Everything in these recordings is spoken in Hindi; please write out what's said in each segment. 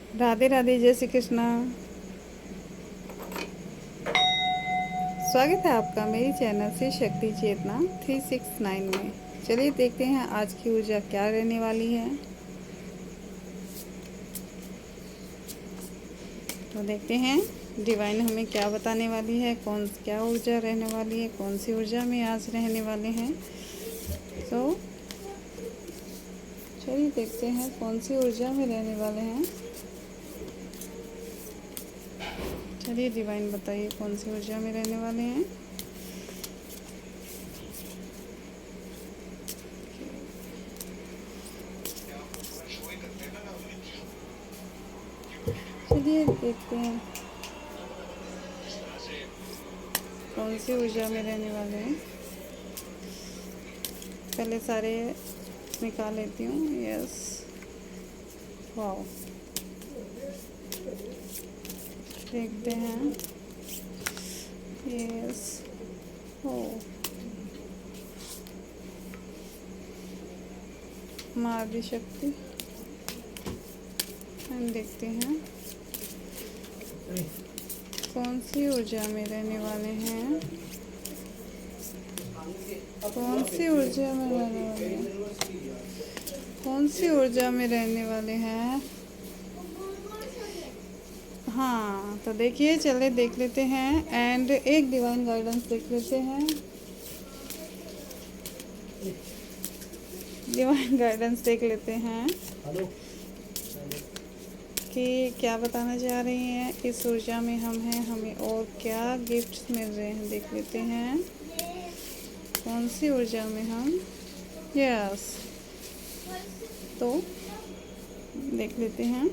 राधे राधे, जय श्री कृष्णा। स्वागत है आपका मेरी चैनल से शक्ति चेतना 369 में। चलिए देखते हैं आज की ऊर्जा क्या रहने वाली है। तो देखते हैं डिवाइन हमें क्या बताने वाली है, क्या ऊर्जा रहने वाली है, कौन सी ऊर्जा में आज रहने वाले हैं। तो चलिए देखते हैं कौन सी ऊर्जा में रहने वाले हैं। चलिए डिवाइन बताइए कौन सी ऊर्जा में रहने वाले हैं। चलिए देखते हैं कौन सी ऊर्जा में रहने वाले हैं। पहले सारे निकाल लेती हूँ। Yes, wow. देखते हैं। यस, ओ, माँ शक्ति। हम देखते हैं कौन सी ऊर्जा में रहने वाले हैं। कौन सी ऊर्जा में रहने वाले हैं। कौन सी ऊर्जा में रहने वाले हैं। हाँ, तो देखिए, चले देख लेते हैं एंड एक डिवाइन गाइडेंस देख लेते हैं। डिवाइन गाइडेंस देख लेते हैं कि क्या बताना चाह रही हैं। इस ऊर्जा में हम हैं, हमें और क्या गिफ्ट्स मिल रहे हैं देख लेते हैं। कौन सी ऊर्जा में हम। यस, तो देख लेते हैं।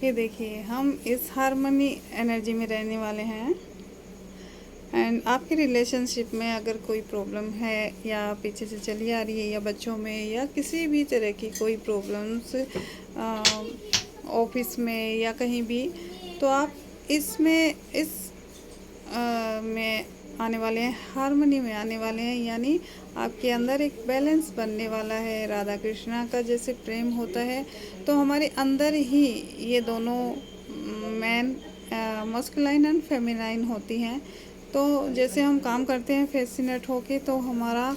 ये देखिए, हम इस हारमोनी एनर्जी में रहने वाले हैं। एंड आपके रिलेशनशिप में अगर कोई प्रॉब्लम है या पीछे से चली आ रही है, या बच्चों में, या किसी भी तरह की कोई प्रॉब्लम्स ऑफिस में या कहीं भी, तो आप इसमें में आने वाले हैं, हारमोनी में आने वाले हैं। यानी आपके अंदर एक बैलेंस बनने वाला है। राधा कृष्णा का जैसे प्रेम होता है, तो हमारे अंदर ही ये दोनों मैन मस्कुलाइन एंड फेमिनाइन होती हैं। तो जैसे हम काम करते हैं फैसिनेट होके, तो हमारा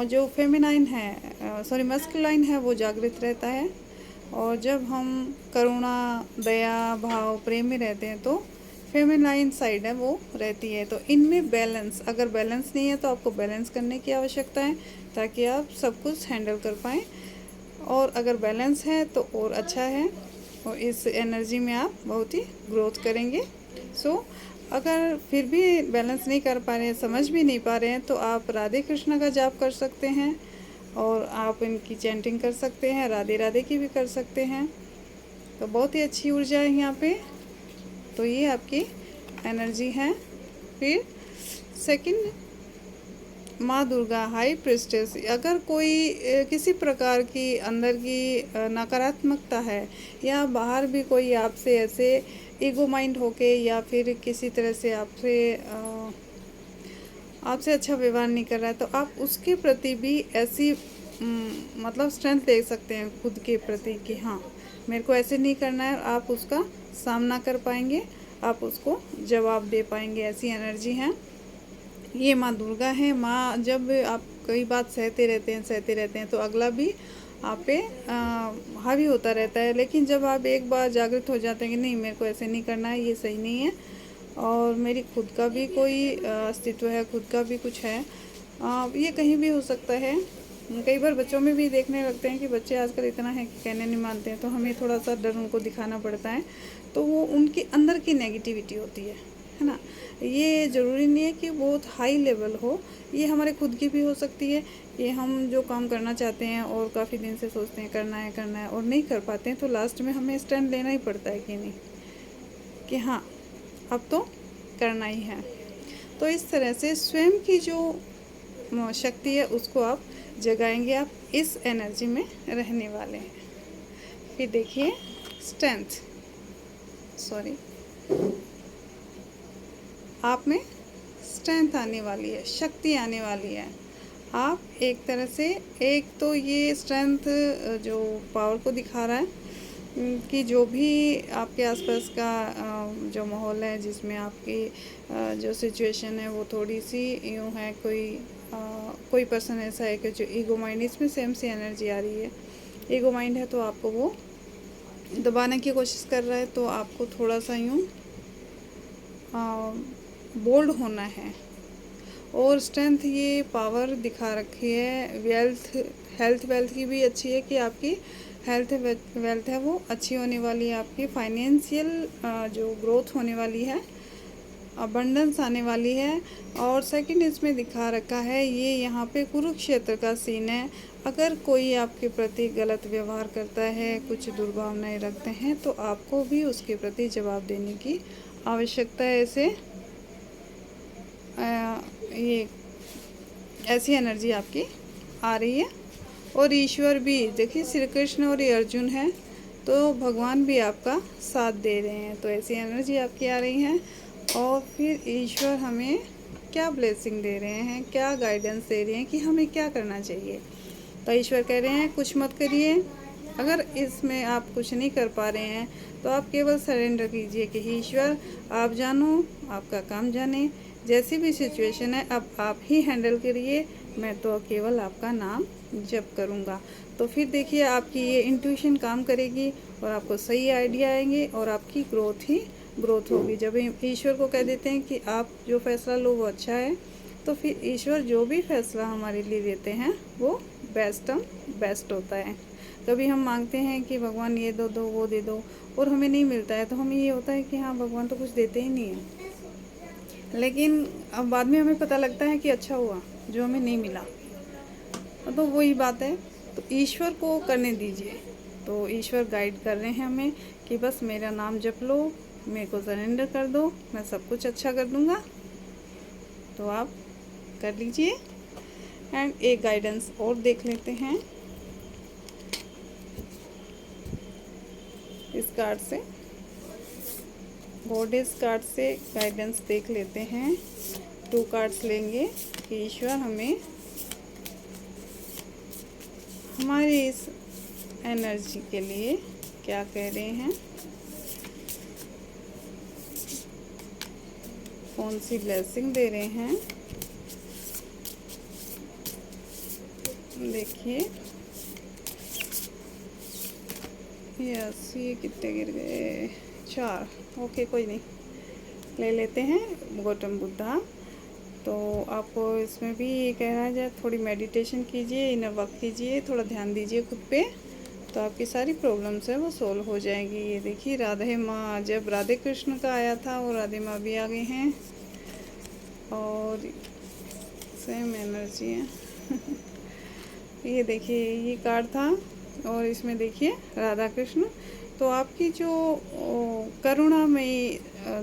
जो फेमिनाइन है, सॉरी मस्कुलाइन है, वो जागृत रहता है। और जब हम करुणा, दया, भाव, प्रेम में रहते हैं, तो फेमिनाइन साइड है वो रहती है। तो इनमें बैलेंस, अगर बैलेंस नहीं है तो आपको बैलेंस करने की आवश्यकता है, ताकि आप सब कुछ हैंडल कर पाएँ। और अगर बैलेंस है तो और अच्छा है, और इस एनर्जी में आप बहुत ही ग्रोथ करेंगे। सो अगर फिर भी बैलेंस नहीं कर पा रहे हैं, समझ भी नहीं पा रहे हैं, तो आप राधे कृष्णा का जाप कर सकते हैं, और आप इनकी चैंटिंग कर सकते हैं, राधे राधे की भी कर सकते हैं। तो बहुत ही अच्छी ऊर्जा है यहाँ पे। तो ये आपकी एनर्जी है। फिर सेकंड, माँ दुर्गा हाई प्रिस्टेस। अगर कोई किसी प्रकार की अंदर की नकारात्मकता है, या बाहर भी कोई आपसे ऐसे ईगो माइंड होके, या फिर किसी तरह से आपसे अच्छा व्यवहार नहीं कर रहा है, तो आप उसके प्रति भी ऐसी मतलब स्ट्रेंथ दे सकते हैं खुद के प्रति कि हाँ, मेरे को ऐसे नहीं करना है। और आप उसका सामना कर पाएंगे, आप उसको जवाब दे पाएंगे। ऐसी एनर्जी है ये। माँ दुर्गा है। माँ, जब आप कई बात सहते रहते हैं, तो अगला भी आप पे हावी होता रहता है। लेकिन जब आप एक बार जागृत हो जाते हैं कि नहीं, मेरे को ऐसे नहीं करना है, ये सही नहीं है, और मेरी खुद का भी कोई अस्तित्व है, खुद का भी कुछ है, ये कहीं भी हो सकता है। कई बार बच्चों में भी देखने लगते हैं कि बच्चे आजकल इतना है कि कहने नहीं मानते हैं, तो हमें थोड़ा सा डर उनको दिखाना पड़ता है। तो वो उनके अंदर की नेगेटिविटी होती है ना। ये ज़रूरी नहीं है कि बहुत हाई लेवल हो, ये हमारे खुद की भी हो सकती है। ये हम जो काम करना चाहते हैं और काफ़ी दिन से सोचते हैं करना है और नहीं कर पाते हैं, तो लास्ट में हमें स्टैंड लेना ही पड़ता है कि नहीं, कि हाँ, अब तो करना ही है। तो इस तरह से स्वयं की जो शक्ति है उसको आप जगाएंगे। आप इस एनर्जी में रहने वाले हैं। फिर देखिए स्ट्रेंथ, सॉरी, आप में स्ट्रेंथ आने वाली है, शक्ति आने वाली है। आप एक तरह से, एक तो ये स्ट्रेंथ जो पावर को दिखा रहा है कि जो भी आपके आसपास का जो माहौल है, जिसमें आपकी जो सिचुएशन है वो थोड़ी सी यूँ है, कोई पर्सन ऐसा है कि जो ईगो माइंड, इसमें सेम सी एनर्जी आ रही है। ईगो माइंड है तो आपको वो दबाने की कोशिश कर रहा है, तो आपको थोड़ा सा यूँ बोल्ड होना है। और स्ट्रेंथ ये पावर दिखा रखी है। हेल्थ वेल्थ की भी अच्छी है कि आपकी हेल्थ वेल्थ है वो अच्छी होने वाली है। आपकी फाइनेंशियल जो ग्रोथ होने वाली है, अबंडेंस आने वाली है। और सेकंड इसमें दिखा रखा है, ये यहाँ पे कुरुक्षेत्र का सीन है। अगर कोई आपके प्रति गलत व्यवहार करता है, कुछ दुर्भावनाएं रखते हैं, तो आपको भी उसके प्रति जवाब देने की आवश्यकता है। ऐसे ये ऐसी एनर्जी आपकी आ रही है। और ईश्वर भी देखिए, श्री कृष्ण और ये अर्जुन है, तो भगवान भी आपका साथ दे रहे हैं। तो ऐसी एनर्जी आपकी आ रही है। और फिर ईश्वर हमें क्या ब्लेसिंग दे रहे हैं, क्या गाइडेंस दे रहे हैं कि हमें क्या करना चाहिए। तो ईश्वर कह रहे हैं कुछ मत करिए। अगर इसमें आप कुछ नहीं कर पा रहे हैं तो आप केवल सरेंडर कीजिए कि ईश्वर आप जानो, आपका काम जाने, जैसी भी सिचुएशन है अब आप ही हैंडल करिए, मैं तो केवल आपका नाम जप करूँगा। तो फिर देखिए आपकी ये इंट्यूशन काम करेगी और आपको सही आइडिया आएंगे और आपकी ग्रोथ होगी। जब ईश्वर को कह देते हैं कि आप जो फैसला लो वो अच्छा है, तो फिर ईश्वर जो भी फैसला हमारे लिए देते हैं वो बेस्ट होता है। कभी हम मांगते हैं कि भगवान ये दो दो वो दे दो और हमें नहीं मिलता है, तो हमें ये होता है कि हाँ भगवान तो कुछ देते ही नहीं है। लेकिन अब बाद में हमें पता लगता है कि अच्छा हुआ जो हमें नहीं मिला। तो वही बात है, तो ईश्वर को करने दीजिए। तो ईश्वर गाइड कर रहे हैं हमें कि बस मेरा नाम जप लो, मेरे को सरेंडर कर दो, मैं सब कुछ अच्छा कर दूँगा। तो आप कर लीजिए। एंड एक गाइडेंस और देख लेते हैं इस कार्ड से, गॉडेस कार्ड से गाइडेंस देख लेते हैं। 2 कार्ड्स लेंगे कि ईश्वर हमें हमारी इस एनर्जी के लिए क्या कह रहे हैं, कौन सी ब्लेसिंग दे रहे हैं। देखिए यस, ये कितने गिर गए, 4। ओके कोई नहीं, ले लेते हैं गौतम बुद्धा। तो आपको इसमें भी ये कह रहा है थोड़ी मेडिटेशन कीजिए, इनर वर्क कीजिए, थोड़ा ध्यान दीजिए खुद पे, तो आपकी सारी प्रॉब्लम्स है वो सोल्व हो जाएगी। ये देखिए राधे माँ, जब राधे कृष्ण का आया था वो राधे माँ भी आ गई हैं और सेम एनर्जी है। ये देखिए ये कार्ड था और इसमें देखिए राधा कृष्ण। तो आपकी जो करुणामयी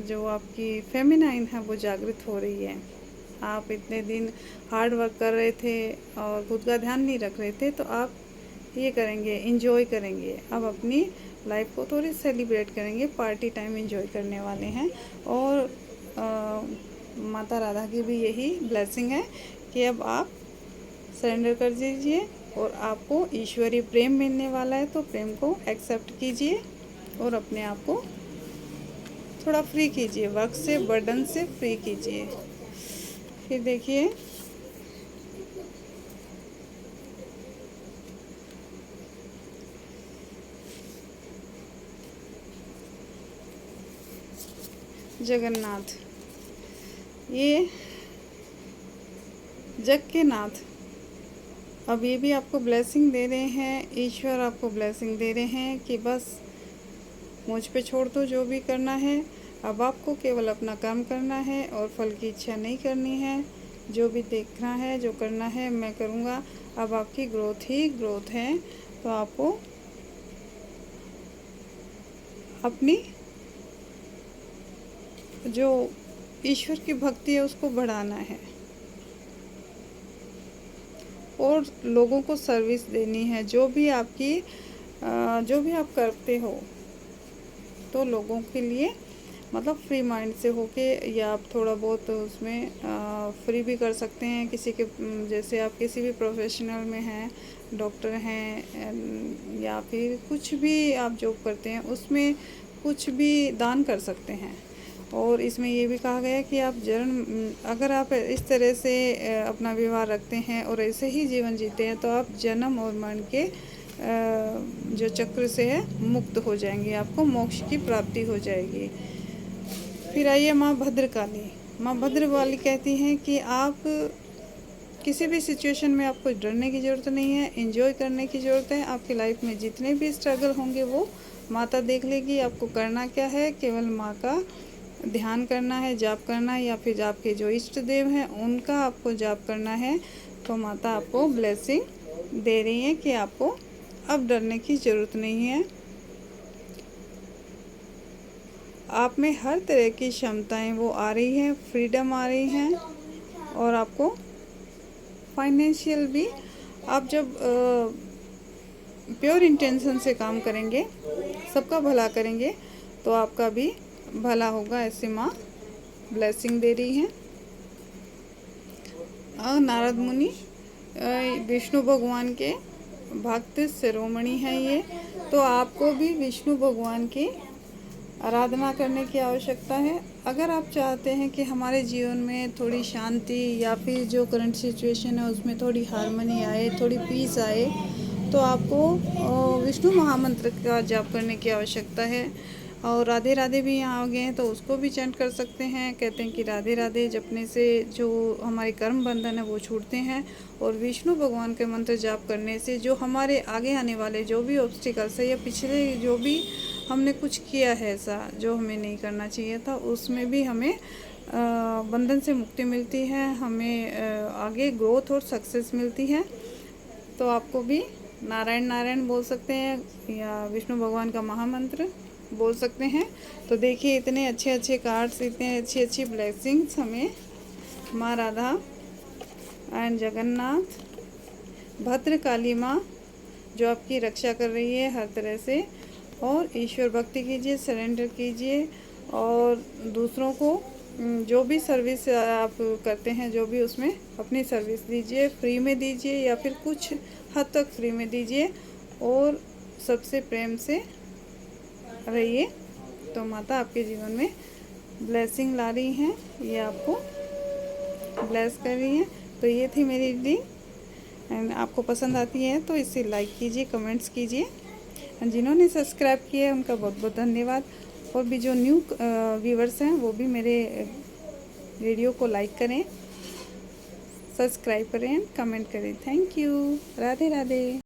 जो आपकी फेमिनाइन है वो जागृत हो रही है। आप इतने दिन हार्ड वर्क कर रहे थे और खुद का ध्यान नहीं रख रहे थे, तो आप ये करेंगे, इंजॉय करेंगे। अब अपनी लाइफ को थोड़ी सेलिब्रेट करेंगे, पार्टी टाइम इंजॉय करने वाले हैं। और माता राधा की भी यही ब्लेसिंग है कि अब आप सरेंडर कर दीजिए और आपको ईश्वरीय प्रेम मिलने वाला है। तो प्रेम को एक्सेप्ट कीजिए और अपने आप को थोड़ा फ्री कीजिए, वर्क से, बर्डन से फ्री कीजिए। फिर देखिए जगन्नाथ, ये जग के नाथ, अब ये भी आपको ब्लेसिंग दे रहे हैं। ईश्वर आपको ब्लेसिंग दे रहे हैं कि बस मुझ पे छोड़ दो जो भी करना है, अब आपको केवल अपना काम करना है और फल की इच्छा नहीं करनी है। जो भी देखना है, जो करना है मैं करूँगा। अब आपकी ग्रोथ ही ग्रोथ है, तो आपको अपनी जो ईश्वर की भक्ति है उसको बढ़ाना है और लोगों को सर्विस देनी है। जो भी आप करते हो तो लोगों के लिए मतलब फ्री माइंड से होके, या आप थोड़ा बहुत उसमें फ्री भी कर सकते हैं किसी के, जैसे आप किसी भी प्रोफेशनल में हैं, डॉक्टर हैं या फिर कुछ भी आप जॉब करते हैं, उसमें कुछ भी दान कर सकते हैं। और इसमें ये भी कहा गया है कि आप अगर आप इस तरह से अपना व्यवहार रखते हैं और ऐसे ही जीवन जीते हैं, तो आप जन्म और मरण के जो चक्र से है मुक्त हो जाएंगे, आपको मोक्ष की प्राप्ति हो जाएगी। फिर आइए माँ भद्रकाली। माँ भद्रकाली कहती हैं कि आप किसी भी सिचुएशन में आपको डरने की ज़रूरत नहीं है, एंजॉय करने की ज़रूरत है। आपकी लाइफ में जितने भी स्ट्रगल होंगे वो माता देख लेगी। आपको करना क्या है, केवल माँ का ध्यान करना है, जाप करना है, या फिर आपके जो इष्ट देव हैं उनका आपको जाप करना है। तो माता आपको ब्लेसिंग दे रही है कि आपको अब डरने की ज़रूरत नहीं है। आप में हर तरह की क्षमताएं वो आ रही हैं, फ्रीडम आ रही हैं, और आपको फाइनेंशियल भी, आप जब प्योर इंटेंशन से काम करेंगे, सबका भला करेंगे, तो आपका भी भला होगा, ऐसे माँ ब्लेसिंग दे रही हैं। नारद मुनि विष्णु भगवान के भक्त शिरोमणि हैं ये, तो आपको भी विष्णु भगवान की आराधना करने की आवश्यकता है। अगर आप चाहते हैं कि हमारे जीवन में थोड़ी शांति, या फिर जो करंट सिचुएशन है उसमें थोड़ी हार्मनी आए, थोड़ी पीस आए, तो आपको विष्णु महामंत्र का जाप करने की आवश्यकता है। और राधे राधे भी यहाँ आ गए हैं, तो उसको भी चैंट कर सकते हैं। कहते हैं कि राधे राधे जपने से जो हमारे कर्म बंधन है वो छूटते हैं, और विष्णु भगवान के मंत्र जाप करने से जो हमारे आगे आने वाले जो भी ऑब्स्टिकल्स है, या पिछले जो भी हमने कुछ किया है ऐसा जो हमें नहीं करना चाहिए था, उसमें भी हमें बंधन से मुक्ति मिलती है, हमें आगे ग्रोथ और सक्सेस मिलती है। तो आपको भी नारायण नारायण बोल सकते हैं, या विष्णु भगवान का महामंत्र बोल सकते हैं। तो देखिए इतने अच्छे अच्छे कार्ड्स, इतने अच्छी अच्छी ब्लेसिंग्स हमें माँ राधा एंड जगन्नाथ, भद्रकाली माँ जो आपकी रक्षा कर रही है हर तरह से। और ईश्वर भक्ति कीजिए, सरेंडर कीजिए, और दूसरों को जो भी सर्विस आप करते हैं, जो भी उसमें अपनी सर्विस दीजिए, फ्री में दीजिए या फिर कुछ हद तक फ्री में दीजिए, और सबसे प्रेम से रहिए। तो माता आपके जीवन में ब्लेसिंग ला रही हैं, ये आपको ब्लेस कर रही हैं। तो ये थी मेरी रीडिंग, एंड आपको पसंद आती है तो इसे लाइक कीजिए, कमेंट्स कीजिए, एंड जिन्होंने सब्सक्राइब किया है उनका बहुत बहुत धन्यवाद। और भी जो न्यू व्यूवर्स हैं वो भी मेरे वीडियो को लाइक करें, सब्सक्राइब करें, कमेंट करें। Thank you. राधे राधे।